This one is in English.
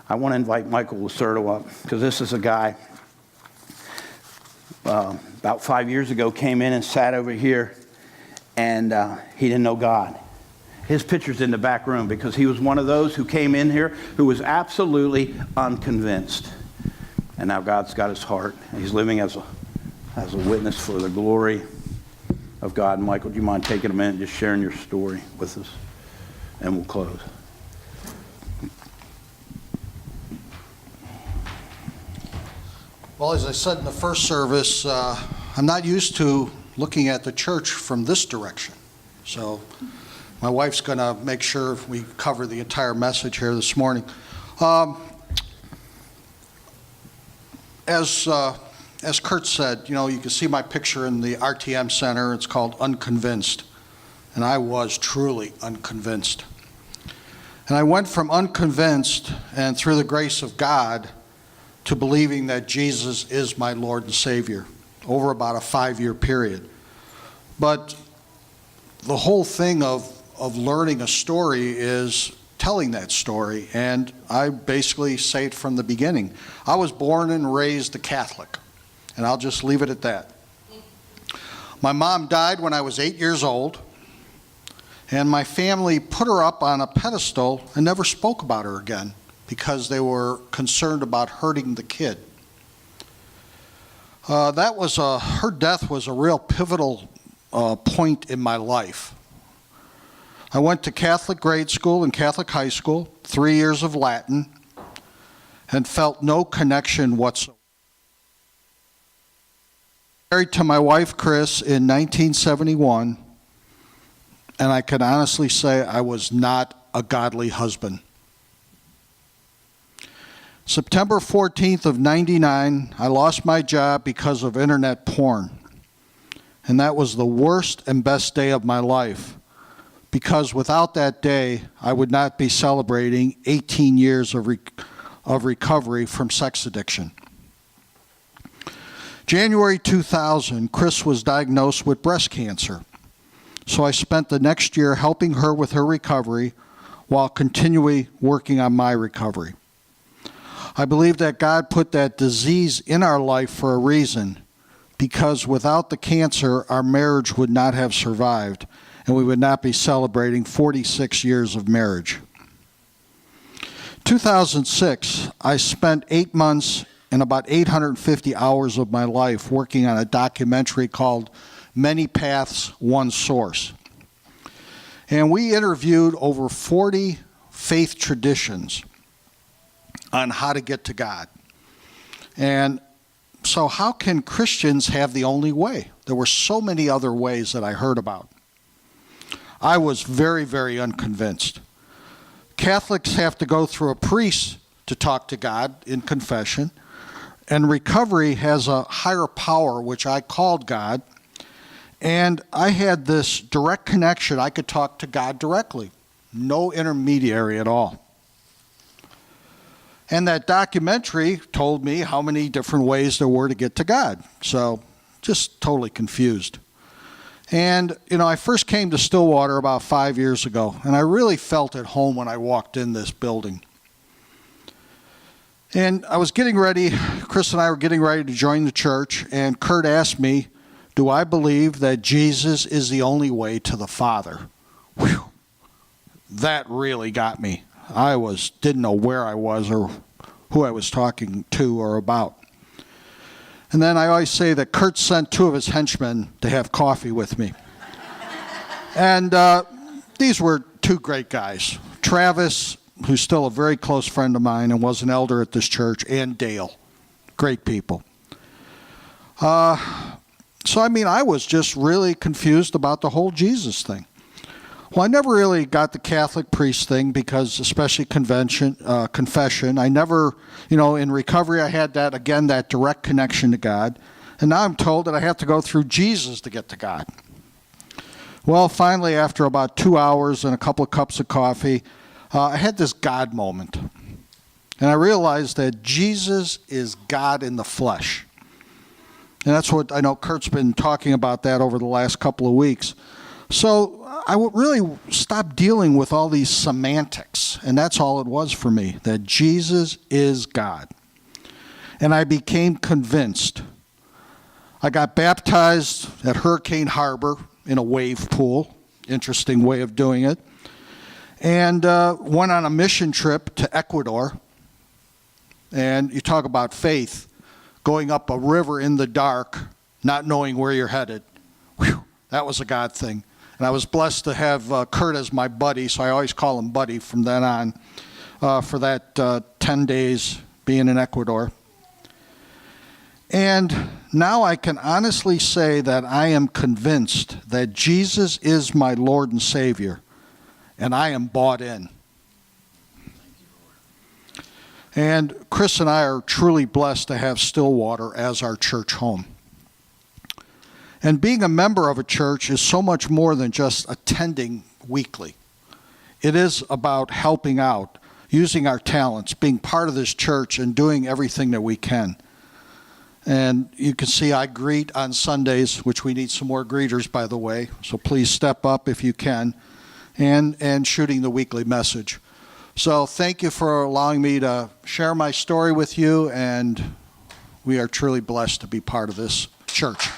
I want to invite Michael Losurdo up, because this is a guy about 5 years ago came in and sat over here, and he didn't know God. His picture's in the back room because he was one of those who came in here who was absolutely unconvinced. And now God's got his heart, and he's living as a witness for the glory of God. And Michael, do you mind taking a minute and just sharing your story with us? And we'll close. Well, as I said in the first service, I'm not used to looking at the church from this direction. So my wife's going to make sure we cover the entire message here this morning. As Kurt said, you can see my picture in the RTM Center. It's called Unconvinced. And I was truly unconvinced. And I went from unconvinced and through the grace of God to believing that Jesus is my Lord and Savior over about a 5-year period. But the whole thing of learning a story is telling that story, and I basically say it from the beginning. I was born and raised a Catholic, and I'll just leave it at that. My mom died when I was 8 years old, and my family put her up on a pedestal and never spoke about her again because they were concerned about hurting the kid. Her death was a real pivotal point in my life. I went to Catholic grade school and Catholic high school, 3 years of Latin, and felt no connection whatsoever. Married to my wife, Chris, in 1971, and I can honestly say I was not a godly husband. September 14th of 99, I lost my job because of internet porn. And that was the worst and best day of my life, because without that day, I would not be celebrating 18 years of recovery from sex addiction. January 2000, Chris was diagnosed with breast cancer. So I spent the next year helping her with her recovery while continually working on my recovery. I believe that God put that disease in our life for a reason, because without the cancer, our marriage would not have survived, and we would not be celebrating 46 years of marriage. 2006, I spent 8 months and about 850 hours of my life working on a documentary called Many Paths, One Source. And we interviewed over 40 faith traditions on how to get to God. And so how can Christians have the only way? There were so many other ways that I heard about. I was very, very unconvinced. Catholics have to go through a priest to talk to God in confession, and recovery has a higher power, which I called God, and I had this direct connection. I could talk to God directly, no intermediary at all. And that documentary told me how many different ways there were to get to God. So just totally confused. And, I first came to Stillwater about 5 years ago, and I really felt at home when I walked in this building. And I was getting ready, Chris and I were getting ready to join the church, and Kurt asked me, do I believe that Jesus is the only way to the Father? Whew. That really got me. I didn't know where I was or who I was talking to or about. And then I always say that Kurt sent 2 of his henchmen to have coffee with me. And these were 2 great guys. Travis, who's still a very close friend of mine and was an elder at this church, and Dale. Great people. So I was just really confused about the whole Jesus thing. Well, I never really got the Catholic priest thing because, especially confession, I never, in recovery I had that direct connection to God. And now I'm told that I have to go through Jesus to get to God. Well, finally, after about 2 hours and a couple of cups of coffee, I had this God moment. And I realized that Jesus is God in the flesh. And that's what I know Kurt's been talking about that over the last couple of weeks. So I would really stop dealing with all these semantics, and that's all it was for me, that Jesus is God. And I became convinced. I got baptized at Hurricane Harbor in a wave pool. Interesting way of doing it. And went on a mission trip to Ecuador. And you talk about faith, going up a river in the dark, not knowing where you're headed. Whew, that was a God thing. And I was blessed to have Kurt as my buddy, so I always call him Buddy from then on, for that 10 days being in Ecuador. And now I can honestly say that I am convinced that Jesus is my Lord and Savior, and I am bought in. And Chris and I are truly blessed to have Stillwater as our church home. And being a member of a church is so much more than just attending weekly. It is about helping out, using our talents, being part of this church, and doing everything that we can. And you can see I greet on Sundays, which we need some more greeters, by the way. So please step up if you can, and shooting the weekly message. So thank you for allowing me to share my story with you, and we are truly blessed to be part of this church.